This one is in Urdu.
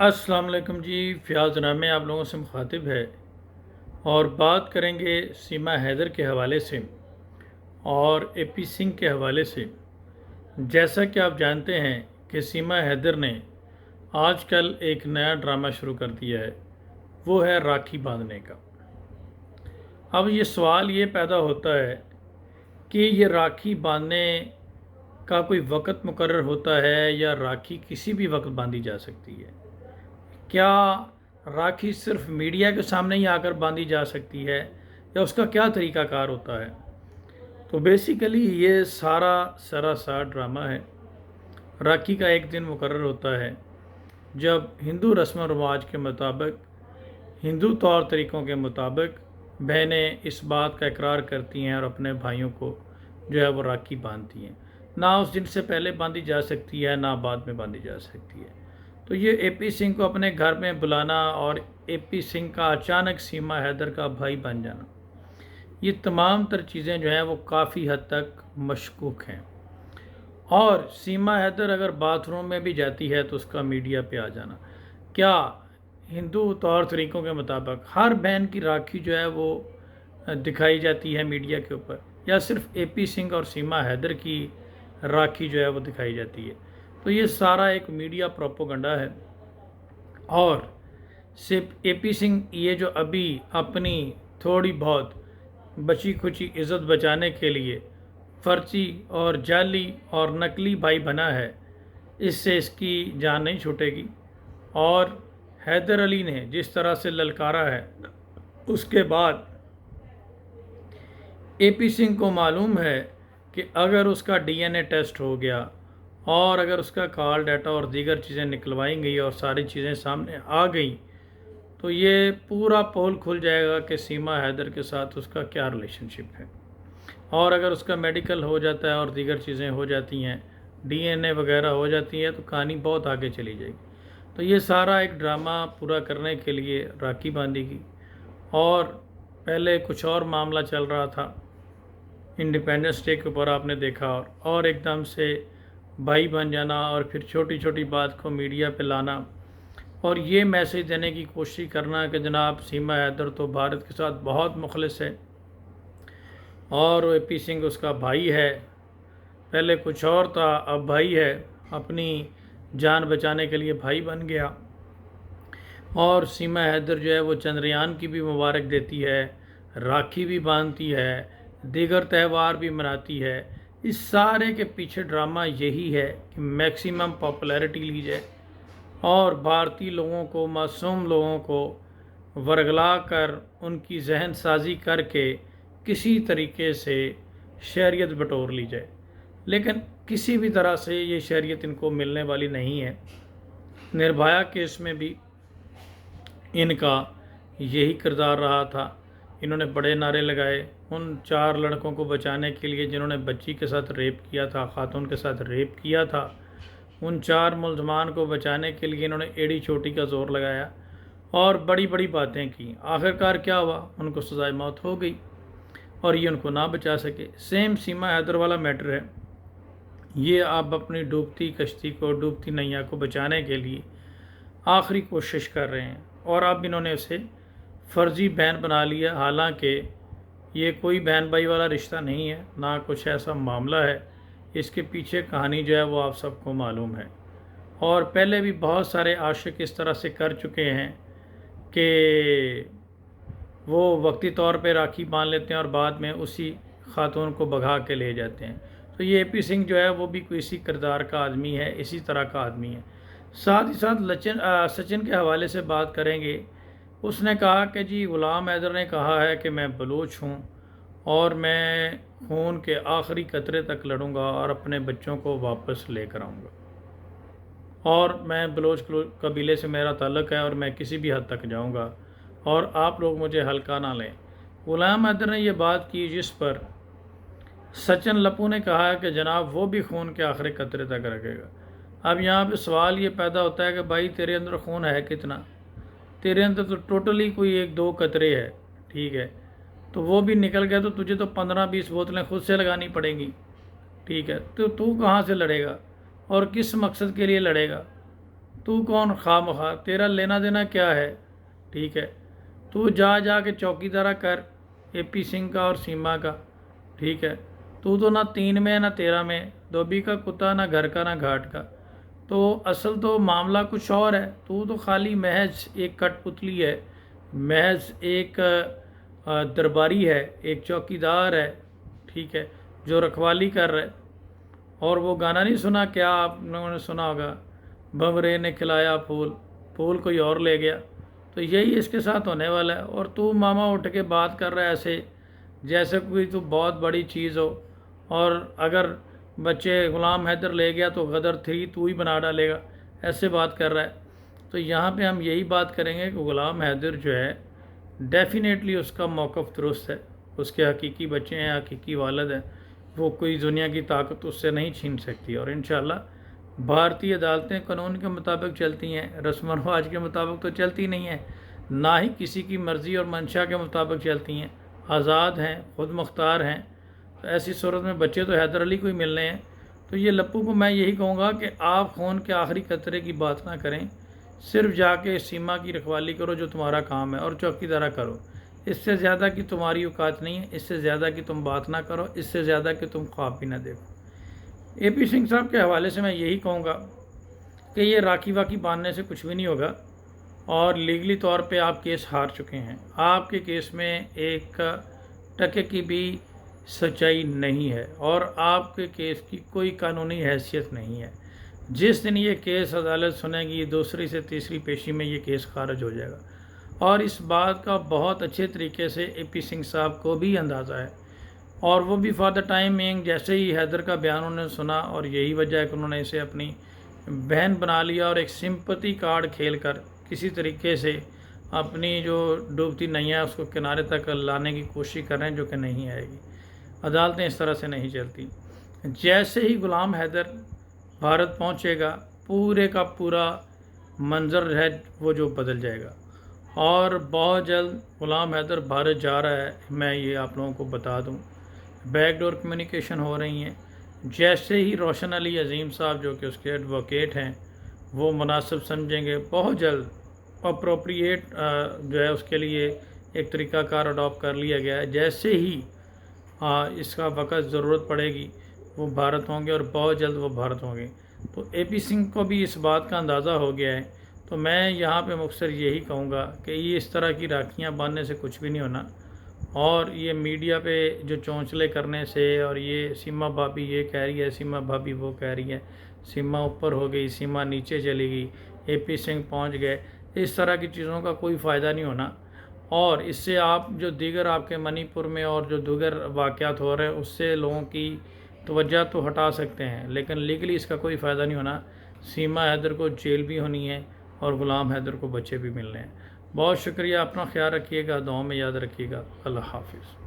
السلام علیکم جی، فیاض نام آپ لوگوں سے مخاطب ہے اور بات کریں گے سیما حیدر کے حوالے سے اور اے پی سنگھ کے حوالے سے۔ جیسا کہ آپ جانتے ہیں کہ سیما حیدر نے آج کل ایک نیا ڈرامہ شروع کر دیا ہے، وہ ہے راکھی باندھنے کا۔ اب یہ سوال یہ پیدا ہوتا ہے کہ یہ راکھی باندھنے کا کوئی وقت مقرر ہوتا ہے یا راکھی کسی بھی وقت باندھی جا سکتی ہے؟ کیا راکھی صرف میڈیا کے سامنے ہی آ کر باندھی جا سکتی ہے یا اس کا کیا طریقہ کار ہوتا ہے؟ تو بیسیکلی یہ سارا سراسر ڈرامہ ہے۔ راکھی کا ایک دن مقرر ہوتا ہے جب ہندو رسم و رواج کے مطابق، ہندو طور طریقوں کے مطابق بہنیں اس بات کا اقرار کرتی ہیں اور اپنے بھائیوں کو جو ہے وہ راکھی باندھتی ہیں۔ نہ اس دن سے پہلے باندھی جا سکتی ہے، نہ بعد میں باندھی جا سکتی ہے۔ تو یہ اے پی سنگھ کو اپنے گھر میں بلانا اور اے پی سنگھ کا اچانک سیما حیدر کا بھائی بن جانا، یہ تمام تر چیزیں جو ہیں وہ کافی حد تک مشکوک ہیں۔ اور سیما حیدر اگر باتھ روم میں بھی جاتی ہے تو اس کا میڈیا پہ آ جانا، کیا ہندو طور طریقوں کے مطابق ہر بہن کی راکھی جو ہے وہ دکھائی جاتی ہے میڈیا کے اوپر، یا صرف اے پی سنگھ اور سیما حیدر کی راکھی جو ہے وہ دکھائی جاتی ہے؟ تو یہ سارا ایک میڈیا پروپوگنڈا ہے۔ اور صرف اے پی سنگھ یہ جو ابھی اپنی تھوڑی بہت بچی کھچی عزت بچانے کے لیے فرضی اور جعلی اور نقلی بھائی بنا ہے، اس سے اس کی جان نہیں چھوٹے گی۔ اور حیدر علی نے جس طرح سے للکارا ہے، اس کے بعد اے پی سنگھ کو معلوم ہے کہ اگر اس کا ڈی این اے ٹیسٹ ہو گیا اور اگر اس کا کال ڈیٹا اور دیگر چیزیں نکلوائی گئی اور ساری چیزیں سامنے آ گئیں تو یہ پورا پول کھل جائے گا کہ سیما حیدر کے ساتھ اس کا کیا ریلیشن شپ ہے۔ اور اگر اس کا میڈیکل ہو جاتا ہے اور دیگر چیزیں ہو جاتی ہیں، ڈی این اے وغیرہ ہو جاتی ہے، تو کہانی بہت آگے چلی جائے گی۔ تو یہ سارا ایک ڈرامہ پورا کرنے کے لیے راکھی باندھی گئی۔ اور پہلے کچھ اور معاملہ چل رہا تھا انڈیپینڈنس ڈے کے اوپر، آپ نے دیکھا، اور ایک دم سے بھائی بن جانا اور پھر چھوٹی چھوٹی بات کو میڈیا پہ لانا اور یہ میسیج دینے کی کوشش کرنا کہ جناب سیما حیدر تو بھارت کے ساتھ بہت مخلص ہے اور اے پی سنگھ اس کا بھائی ہے، پہلے کچھ اور تھا اب بھائی ہے، اپنی جان بچانے کے لیے بھائی بن گیا۔ اور سیما حیدر جو ہے وہ چندریان کی بھی مبارک دیتی ہے، راکھی بھی باندھتی ہے، دیگر تہوار بھی مناتی ہے۔ اس سارے کے پیچھے ڈرامہ یہی ہے کہ میکسیمم پاپولیرٹی لی جائے اور بھارتی لوگوں کو، معصوم لوگوں کو ورگلا کر ان کی ذہن سازی کر کے کسی طریقے سے شہریت بٹور لی جائے۔ لیکن کسی بھی طرح سے یہ شہریت ان کو ملنے والی نہیں ہے۔ نربھیا کیس میں بھی ان کا یہی کردار رہا تھا۔ انہوں نے بڑے نعرے لگائے ان 4 لڑکوں کو بچانے کے لیے جنہوں نے بچی کے ساتھ ریپ کیا تھا، خاتون کے ساتھ ریپ کیا تھا۔ ان 4 ملزمان کو بچانے کے لیے انہوں نے ایڑی چوٹی کا زور لگایا اور بڑی بڑی باتیں کی۔ آخرکار کیا ہوا؟ ان کو سزائے موت ہو گئی اور یہ ان کو نہ بچا سکے۔ سیم سیما حیدر والا میٹر ہے۔ یہ آپ اپنی ڈوبتی کشتی کو، ڈوبتی نیا کو بچانے کے لیے آخری کوشش کر رہے ہیں اور اب انہوں نے اسے فرضی بہن بنا لیا، حالانکہ یہ کوئی بہن بھائی والا رشتہ نہیں ہے، نہ کچھ ایسا معاملہ ہے۔ اس کے پیچھے کہانی جو ہے وہ آپ سب کو معلوم ہے۔ اور پہلے بھی بہت سارے عاشق اس طرح سے کر چکے ہیں کہ وہ وقتی طور پہ راکھی باندھ لیتے ہیں اور بعد میں اسی خاتون کو بھگا کے لے جاتے ہیں۔ تو یہ اے پی سنگھ جو ہے وہ بھی کوئی اسی کردار کا آدمی ہے، اسی طرح کا آدمی ہے۔ ساتھ ہی ساتھ سچن کے حوالے سے بات کریں گے۔ اس نے کہا کہ جی غلام حیدر نے کہا ہے کہ میں بلوچ ہوں اور میں خون کے آخری قطرے تک لڑوں گا اور اپنے بچوں کو واپس لے کر آؤں گا، اور میں بلوچ قبیلے سے میرا تعلق ہے اور میں کسی بھی حد تک جاؤں گا اور آپ لوگ مجھے ہلکا نہ لیں۔ غلام حیدر نے یہ بات کی جس پر سچن لپو نے کہا کہ جناب وہ بھی خون کے آخری قطرے تک رکھے گا۔ اب یہاں پہ سوال یہ پیدا ہوتا ہے کہ بھائی تیرے اندر خون ہے کتنا؟ تیرے اندر تو ٹوٹلی کوئی 1-2 قطرے ہے، ٹھیک ہے، تو وہ بھی نکل گیا تو تجھے تو 15-20 بوتلیں خود سے لگانی پڑیں گی، ٹھیک ہے، تو کہاں سے لڑے گا اور کس مقصد کے لیے لڑے گا؟ تو کون خواہ مخواہ، تیرا لینا دینا کیا ہے؟ ٹھیک ہے، تو جا کے چوکی دارہ کر اے پی سنگھ کا اور سیما کا، ٹھیک ہے، تو نہ 3 میں نہ 13 میں، دھوبی کا کتا نہ گھر کا نہ گھاٹ کا۔ تو اصل تو معاملہ کچھ اور ہے، تو خالی محض ایک کٹ پتلی ہے، محض ایک درباری ہے، ایک چوکی دار ہے، ٹھیک ہے، جو رکھوالی کر رہے۔ اور وہ گانا نہیں سنا کیا آپ لوگوں نے سنا ہوگا، بمرے نے کھلایا پھول، پھول کوئی اور لے گیا۔ تو یہی اس کے ساتھ ہونے والا ہے۔ اور تو ماما اٹھ کے بات کر رہا ہے ایسے جیسے کوئی تو بہت بڑی چیز ہو، اور اگر بچے غلام حیدر لے گیا تو غدر 3 تو ہی بنا ڈالے گا، ایسے بات کر رہا ہے۔ تو یہاں پہ ہم یہی بات کریں گے کہ غلام حیدر جو ہے ڈیفینیٹلی اس کا موقف درست ہے، اس کے حقیقی بچے ہیں، حقیقی والد ہیں، وہ کوئی دنیا کی طاقت اس سے نہیں چھین سکتی۔ اور انشاءاللہ بھارتی عدالتیں قانون کے مطابق چلتی ہیں، رسم و رواج کے مطابق تو چلتی نہیں ہیں، نہ ہی کسی کی مرضی اور منشا کے مطابق چلتی ہیں، آزاد ہیں، خود مختار ہیں۔ تو ایسی صورت میں بچے تو حیدر علی کو ہی ملنے ہیں۔ تو یہ لپو کو میں یہی کہوں گا کہ آپ خون کے آخری قطرے کی بات نہ کریں، صرف جا کے سیما کی رکھوالی کرو جو تمہارا کام ہے، اور چوکی دارہ کرو۔ اس سے زیادہ کی تمہاری اوقات نہیں ہے، اس سے زیادہ کی تم بات نہ کرو، اس سے زیادہ کہ تم خواب بھی نہ دیکھو۔ اے پی سنگھ صاحب کے حوالے سے میں یہی کہوں گا کہ یہ راکھی واقعی باندھنے سے کچھ بھی نہیں ہوگا، اور لیگلی طور پہ آپ کیس ہار چکے ہیں۔ آپ کے کیس میں ایک ٹکے کی بھی سچائی نہیں ہے، اور آپ کے کیس کی کوئی قانونی حیثیت نہیں ہے۔ جس دن یہ کیس عدالت سنے گی، دوسری سے تیسری پیشی میں یہ کیس خارج ہو جائے گا، اور اس بات کا بہت اچھے طریقے سے اے پی سنگھ صاحب کو بھی اندازہ ہے۔ اور وہ بھی فار دا ٹائم بینگ جیسے ہی حیدر کا بیان انہوں نے سنا، اور یہی وجہ ہے کہ انہوں نے اسے اپنی بہن بنا لیا، اور ایک سمپتی کارڈ کھیل کر کسی طریقے سے اپنی جو ڈوبتی نیا اس کو کنارے تک لانے کی کوشش کر رہے ہیں، جو کہ نہیں آئے گی۔ عدالتیں اس طرح سے نہیں چلتی۔ جیسے ہی غلام حیدر بھارت پہنچے گا، پورے کا پورا منظر ہے وہ جو بدل جائے گا، اور بہت جلد غلام حیدر بھارت جا رہا ہے۔ میں یہ آپ لوگوں کو بتا دوں، بیک ڈور کمیونیکیشن ہو رہی ہیں۔ جیسے ہی روشن علی عظیم صاحب جو کہ اس کے ایڈوکیٹ ہیں، وہ مناسب سمجھیں گے، بہت جلد اپروپریٹ جو ہے اس کے لیے ایک طریقہ کار اڈاپٹ کر لیا گیا ہے۔ جیسے ہی اس کا وقت ضرورت پڑے گی وہ بھارت ہوں گے، اور بہت جلد وہ بھارت ہوں گے۔ تو اے پی سنگھ کو بھی اس بات کا اندازہ ہو گیا ہے۔ تو میں یہاں پہ مختصر یہی کہوں گا کہ یہ اس طرح کی راکھیاں باندھنے سے کچھ بھی نہیں ہونا، اور یہ میڈیا پہ جو چونچلے کرنے سے، اور یہ سیما بھابی یہ کہہ رہی ہے، سیما بھابی وہ کہہ رہی ہے، سیما اوپر ہو گئی، سیما نیچے چلی گئی، اے پی سنگھ پہنچ گئے، اس طرح کی چیزوں کا کوئی فائدہ نہیں ہونا۔ اور اس سے آپ جو دیگر آپ کے منی پور میں اور جو دیگر واقعات ہو رہے ہیں اس سے لوگوں کی توجہ تو ہٹا سکتے ہیں، لیکن لیگلی اس کا کوئی فائدہ نہیں ہونا۔ سیما حیدر کو جیل بھی ہونی ہے، اور غلام حیدر کو بچے بھی ملنے ہیں۔ بہت شکریہ، اپنا خیال رکھیے گا، دعاؤں میں یاد رکھیے گا۔ اللہ حافظ۔